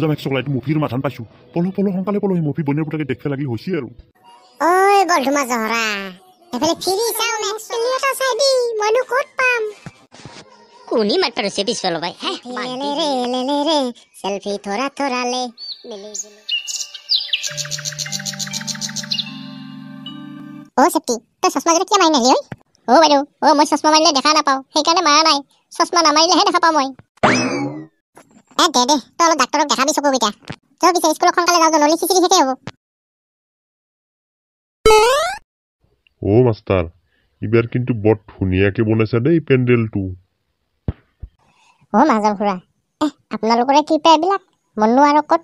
যাম এক চকলাইটো মুভিৰ মাথান পাইছো পলো পলো সংকালে পলো মুভি বনেৰ পুটাকে দেখতে লাগি হইছি আৰু ওই বলধুমা জহরা এফালে ফিরি চাও নেক্সট লিওটা চাইবি মইনো কোট পাম কোনি মাত্র সে পিছফালো ভাই হ্যাঁ লে সেলফি থোড়া থোড়া লে মিলি জুলি ও সত্যি তো চশমা জোরে কি মাই নাহি ঐ ও বাইদেউ ও মই চশমা মাৰিলে দেখা নাপাও সেইকাৰণে মাৰা নাই চশমা নামাৰিলেহে দেখা পাও মই দে তই অলপ ডাক্তৰক দেখাবি চকু কেইটা তই পিছে স্কুলত সোনকালে যাওঁ নহ'লে খিচিৰি খেতে হ'ব ও মাস্টাৰ ইবাৰ কিন্তু বট ধুনীয়াকে বনাইছা দেই পেন্ডেলটো ও মাজল খুৰা আপোনালোকৰে কি পায় এইবিলাক মনো আৰু ক'ত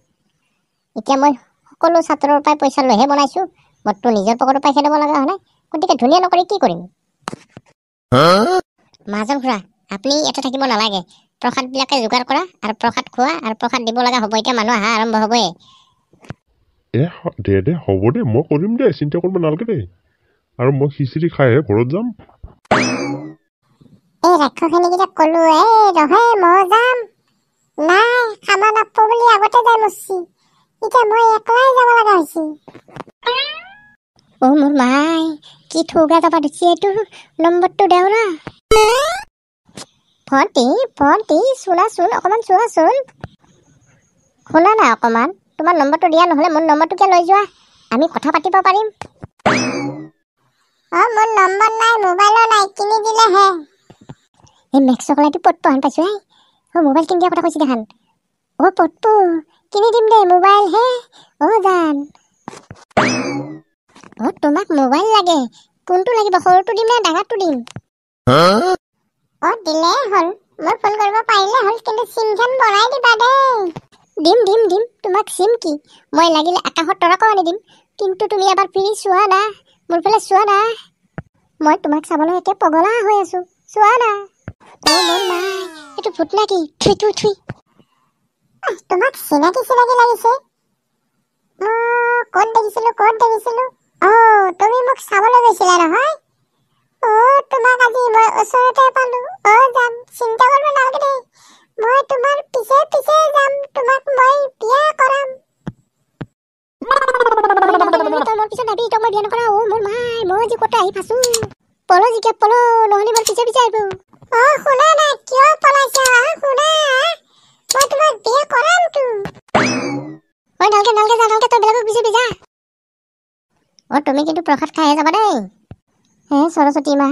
এতিয়া মই সকলো ছাত্ৰৰ পৰাই পইচা লৈহে বনাইছো মইতো নিজৰ পকেটৰ পৰাই খেদাব লগা হয় নাই গতিকে ধুনীয়া নকৰি কি কৰিম মাজল খুৰা আপুনি এটা থাকিব নালাগে প্ৰসাদবিলাকে যোগাৰ কৰা আৰু প্ৰসাদ খোৱা আৰু প্ৰসাদ দিব লগা হ'ব এতিয়া মানুহ অহা আৰম্ভ হ'বই দে হ'ব দে মই কৰিম দে চিন্তা কৰিব নালাগে দে আৰু মই খিচিৰি খাইহে ঘৰত যাম এই ৰাক্ষসখিনিকেইটাক ক'লো ৰহে মই যাম নাই খাব নাপাব বুলি আগতে যাই মৰছি এতিয়া মই একলাই যাব লগা হৈছে অ মোৰ মাই কি ঠৌগা যাবা দিছি এইটো নম্বৰটো দেওৰা ফন্টি চোনাচোন অকণমান চোৱাচোন শুনা না অকণমান তোমাৰ নম্বৰটো দিয়া নহ'লে মোৰ নম্বৰটোকে লৈ যোৱা আমি কথা পাতিব পাৰিম মোৰ নম্বৰ নাই মোবাইলো নাই কিনি দিলেহে এই মেক্স চকলাইটো পটপু হান পাইছো মোবাইল কিনি দিয়া কথা কৈছি দেখান পটপু কিনি দিম দে মোবাইল হে জান তোমাক মোবাইল লাগে কোনটো লাগিব সৰুটো দিম নে ডাঙৰটো দিম দিলে হ'ল মই ফোন কৰিব পাৰিলে হ'ল কিন্তু চিমখন বনাই দিবা দেই দিম তোমাক চিম কি মই লাগিলে আকাশত তৰকাও আনি দিম কিন্তু তুমি এবাৰ ফিৰি চোৱা না মোৰ ফালে চোৱা না মই তোমাক চাবলৈ এতিয়া পগলা হৈ আছো চোৱা না মোৰ মাই এইটো ভূত নাকি থুই তোমাক চিনাকি লাগিছে ক'ত দেখিছিলো তুমি মোক চাবলৈ গৈছিলা নহয় তোমাক আজি মই ওচৰতে পালো যাম চিন্তা কৰিব নালাগে দেই মই তোমাৰ পিছে যাম তোমাক মই বিয়া কৰাম মোৰ পিছত ভাবি মই বিয়া নকৰা মোৰ মাই মই আজি ক'ত আহি পাইছো পলো জিকা পলো নহ'লে মোৰ পিছে আহিব শুনা না কিয় পলাইছা শুনা মই তোমাক বিয়া কৰামতো নালকে তই বেলেগক পিছে যা তুমি কিন্তু প্ৰসাদ খাইহে যাবা দেই সৰস্বতী মা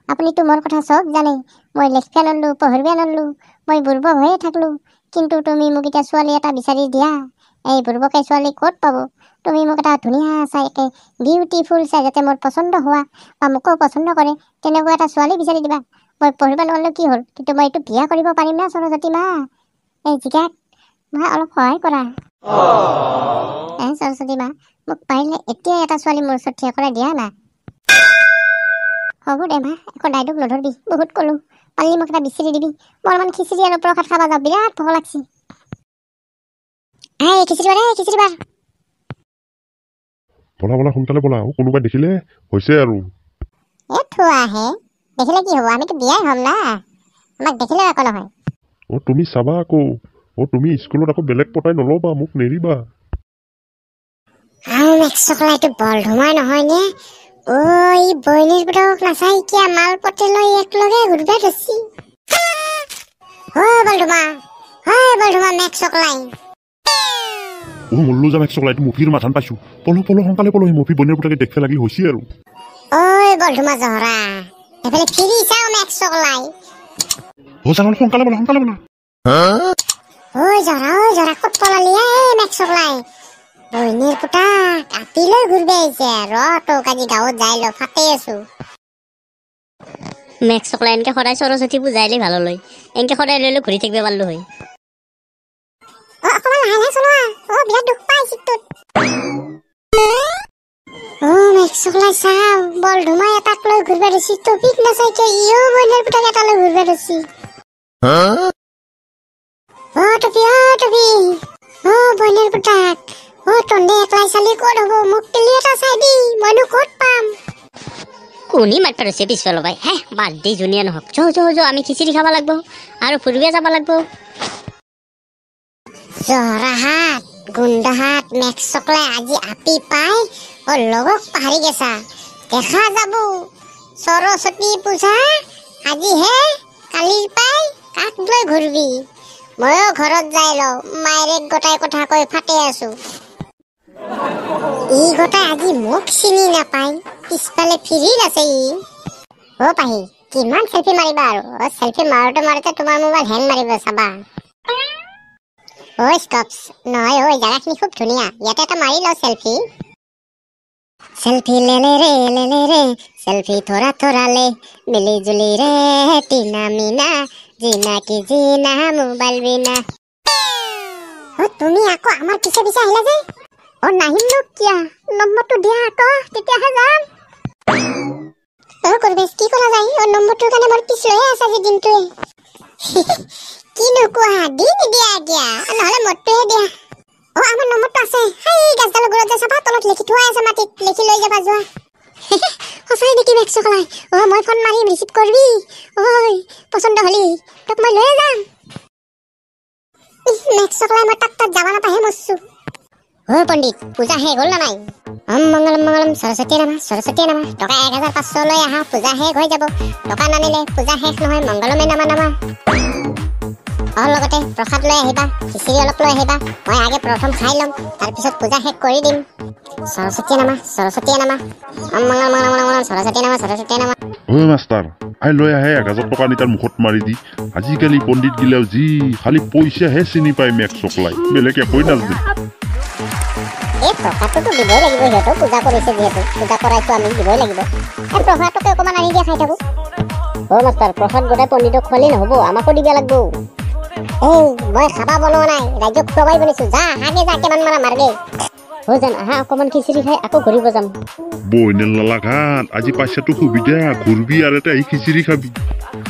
আপুনিতো মোৰ কথা চব জানে মই লেখিব নললো পঢ়িব নললো মই বুৰ্বক হৈয়ে থাকলো কিন্তু তুমি মোক এতিয়া ছোৱালী এটা বিচাৰি দিয়া এই বুৰ্বকে ছোৱালী ক'ত পাব তুমি মোক এটা ধুনীয়া চাই বিউটিফুল চাই যাতে মোৰ পচন্দ হোৱা বা মোকো পচন্দ কৰে তেনেকুৱা এটা ছোৱালী বিচাৰি দিবা মই পঢ়িব নোৱাৰিলেও কি হ'ল কিন্তু মই এইটো বিয়া কৰিব পাৰিম না সৰস্বতী মা এই জিকাক মই অলপ সহায় কৰা সৰস্বতী মা মোক পাৰিলে এতিয়াই এটা ছোৱালী মোৰ ওচৰত থিয় কৰাই দিয়া না হ'ব দে মা একো ডাইলগ নধৰবি বহুত ক'লো পালি মোক এটা বিচাৰি দিবি মই অলপমান খিচিৰি আৰু প্ৰসাদ খাব যাওঁ বিৰাট ভোক লাগছি খিচিৰি বাৰ বলা সোনকালে বলা কোনোবাই দেখিলে হৈছে আৰু থোৱাহে দেখিলে কি হ'ব আমিতো বিয়াই হ'ম না আমাক দেখিলে একো নহয় তুমি চাবা আকৌ তুমি স্কুলত আকৌ বেলেগ পতাই নল'বা মোক নেৰিবা চকলাইটো বলধুমা নহয় নে বইনিৰ পুতক নাচাই কিয়া মাল পতে লৈ একলগে ঘূৰিব ধৰছি বলধুমা মেক্স চকলাই মল্লো যাম এক চকলাইটো মুভিৰ মাথান পাইছো পলো সংকালে পলো মুভি বনেৰ পুটাকে দেখতে লাগি হইছি আৰু বলধুমা জহৰা এফালে ফিৰি চাও মেক্স চকলাই জানল সংকালে বলা জহৰা ক'ত পলালি মেক্স চকলাই বইনিৰ পুতা কাটি লৈ ঘূৰিব আহিছে তোক আজি গাঁৱত যাই ল ফাটে আছো মেক্স চকলাই এনেকে সদায় সৰস্বতী বুজাইলে ভাল লৈ এনেকে সদায় লৈ ঘূৰি থাকিব পাৰিলো হয় অকমান লাহে চলোৱা বিৰাট দুখ পাইছি তোত মেক্স চকলাই চাও বলধুমাই এটাক লৈ ঘূৰিব ধৰিছি টপিক নাচাই কিয় ইও বইনিৰ পুতাক এটা লৈ ঘূৰিব ধৰিছি টপি বইনিৰ পুতাক তন্দে একলাই চালি ক'ত হ'ব মোক পিলি এটা চাই দি মইনো ক'ত পাম কোনি মাত্র সে পিছফালো ভাই হ্যাঁ বার্থডে জুনিয়া নহক আমি খিচিৰি খাব লাগব আৰু ফুৰিব যাব লাগব জহৰাহাট গুণ্ডাহাট মেক্স চকলাই আজি আপি পাই ও লগক পাহৰি গেছা দেখা যাব সৰস্বতী পূজা আজিহে কালিৰ পাই কাক লৈ ঘূৰবি ময়ো ঘৰত যাই লওঁ মায়েৰে গোটাই কথা কৈ ফাটে আছো ই গোটাই আজি মোক চিনি নাপায় পিছফালে ফিৰিল আছে ই অ পাহি কিমান সেলফি মাৰিবা আৰু সেলফি মাৰোতে তোমাৰ মোবাইল হেং মাৰিব চাবা ঐ ষ্টপছ নহয় ঐ জাগাখিনি খুব ধুনীয়া ইয়াতে এটা মাৰি লওঁ সেলফি সেলফি লে রে সেলফি থোড়া লে মিলি জুলি রে টিনা মিনা জিনা কি জিনা মোবাইল বিনা ও তুমি আকৌ আমাৰ পিছে পিছে আহিলা যে ও নাহিম নো কিয়া নম্বৰটো দিয়া আকৌ তেতিয়াহে যাম ও কৰবেছ কি কৰা যায় ও নম্বৰটোৰ কাৰণে মোৰ পিছ লৈয়ে আছে আজি দিনটোৱে কিনো কোৱা দি নিদিয়া এতিয়া নহ'লে মতটোহে দিয়া ও আমাৰ নম্বৰটো আছে হাই গাছডালৰ গুৰত যে চাবা তলত লিখি থোৱা আছে মাটিত লিখি লৈ যাবা যোৱা সঁচাই নেকি মেক্স চকলাই ও মই ফোন মাৰিম ৰিচিভ কৰবি ঐ পছন্দ হলি তোক মই লৈয়ে যাম মেক্স চকলাই মই তাক যাবা নাপাহে মৰছো ও পণ্ডিত পূজা শেষ হ'ল না নাই মংগলম সৰস্বতী নামা টকা 1500 লৈ আহা পূজা শেষ হৈ যাব টকা নানিলে পূজা শেষ নহয় মংগলমে নামা লগতে প্ৰসাদ লৈ আহিবা খিচিৰি অলপ লৈ আহিবা মই আগে প্ৰথম খাই ল'ম তাৰপিছত পূজা শেষ কৰি দিম সৰস্বতী নামা সৰস্বতী নামা ঐ মাষ্টাৰ আই লৈ আহে 1000 টকা নিতাৰ মুখত মাৰি দি আজিকালি পণ্ডিত গিলাও যি খালি পইচাহে চিনি পায় মেক্স চকলাই বেলেগ একোই নাজানে এই প্ৰসাদটো দিবই লাগিব সিহঁতক পূজা কৰিছে যিহেতু পূজা কৰাইছো আমি দিবই লাগিব এই প্ৰসাদটোকে অকণমান আনি দিয়া খাই থাকো অ মাষ্টাৰ প্ৰসাদ গোটাই পণ্ডিতক খোৱালেই নহ'ব আমাকো দিব লাগিব এই মই খাবা বনোৱা নাই ৰাজ্যক খুৱাই বনিছো যা আগে যা কেমান মাৰা মাৰগে হৈ যান আহা অকণমান খিচিৰি খাই আকৌ ঘূৰিব যাম বইনেল নালাঘাট আজি পাইছাটো সুবিধা ঘূৰবি আৰু এটা খিচিৰি খাবি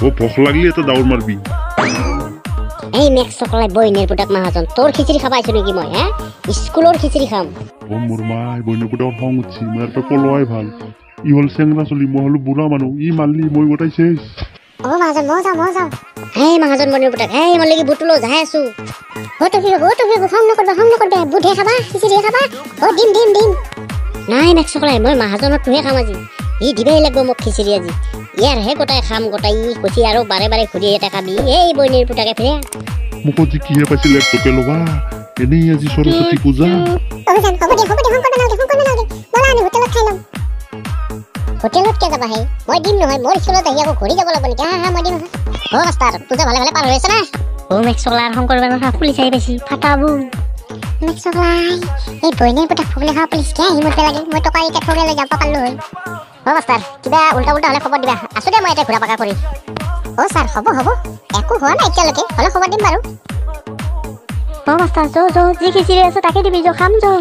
ও ভোক লাগিলে এটা দাউৰ মাৰবি এই মেক্স চকলাই বইনের পুটাক মাহাজন তোর খিচিরি খাবা আইছো নাকি মই হ্যাঁ স্কুলের খিচিরি খাম ও মোর মাই বইনের পুটাক খং উঠছি মার পে পলোয়াই ভাল ই হল চেংরা চলি মই হলো বুঢ়া মানুহ ই মারলি মই গোটাই শেষ ও মাহাজন মই যাও এই মাহাজন বইনের পুটাক এই মই লাগি বুটলো যাই আছো হটো ফিরো ফোন নকরবে বুধে খাবা খিচিরি খাবা ও ডিম নাই মেক্স চকলাই মই মাহাজনৰ তুহে খাম আজি ই দিবাই লাগব মোক খিচিৰি আজি ইয়াৰ হে গোটাই খাম গোটাই কচি আৰু বাৰে বাৰে ঘূৰি এটা খাবি এই বইনেৰ পুটাকে ফিৰে মোক আজি কিহে পাইছিল এক টকে লবা এনেই আজি সৰস্বতী পূজা ও জান হ'ব দে ফোন কৰিব নালাগে বলা আমি হোটেলত খাই লম হোটেলত কে যাবা হে মই দিম নহয় মোৰ স্কুলত আহি আকৌ ঘূৰি যাব লাগিব নেকি হা মই দিম ও মাষ্টাৰ পূজা ভালে পাৰ হৈছে না ও মেক্স চকলাই শংকৰ বেনৰ পুলিচ আহি পাইছি ফাটাবু মেক্স চকলাই এই বইনের পুটাক ফুগলে খাওয়া পুলিচ কে আহি মতে লাগে মই টকা এটা ঠগে লৈ যাব পাৰলো হয় ও মাষ্টাৰ কিবা উল্টা হলে খবৰ দিবা আছো দে মই এটা ঘূৰা পাকা কৰি ও স্যাৰ হ'ব একো হোৱা নাই এতিয়ালৈকে হলে খবৰ দিম বাৰু ও মাষ্টাৰ যো যি খিচিৰি আছে তাকে দিবি যো খাম যো